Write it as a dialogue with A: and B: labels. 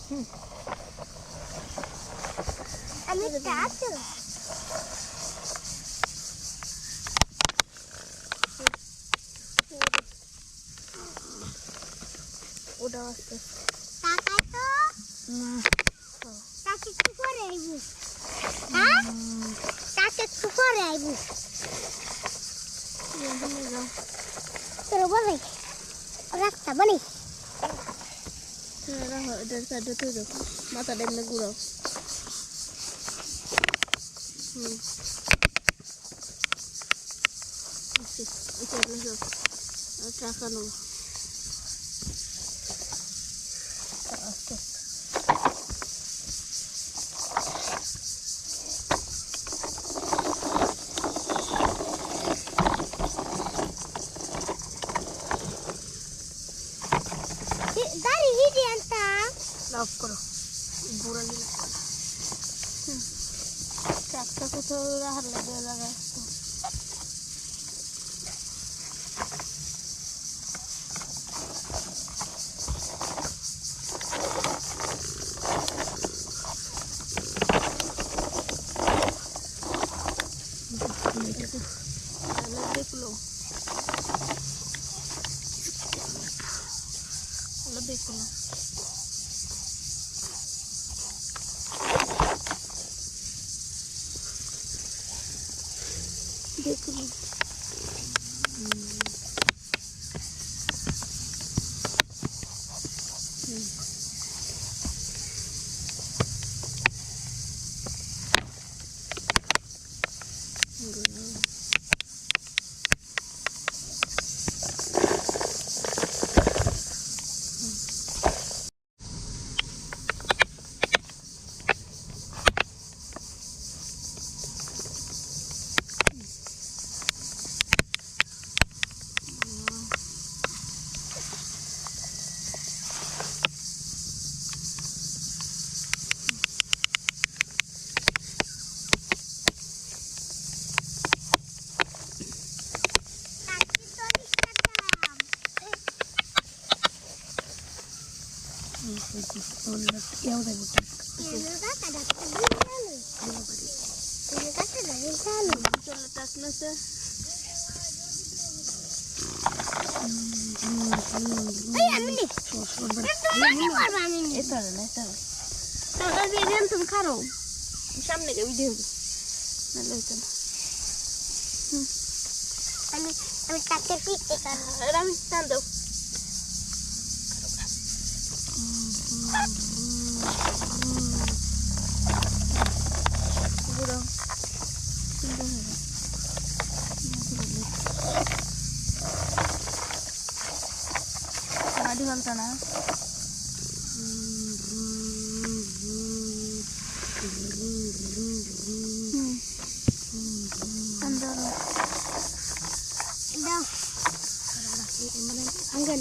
A: আমি কাটু
B: ওটা আসছে
A: টাকা তো
B: না
A: টাকা কি করে আইবু হ্যাঁ টাকা কি করে আইবু তোর বলে রাস্তা বলে
B: রাখো এটার সাইডে তুই দাও মাথাটা এমনি ঘুরাও টাকা নেবো আস্তে
A: গাড়ি হিডি আনতা
B: লাভ করো বুড়া নিলে ট্রাকটা কোথাও রাখার লাগে জায়গায় দেখলো দেখলো দেখলো তুমি খারো সামনে কে ভিডিও ভালো হতো না
A: আমি টাকা পিতে
B: আমি টান দাও বুড়ো গাড়ি বলতো না
A: Anggan.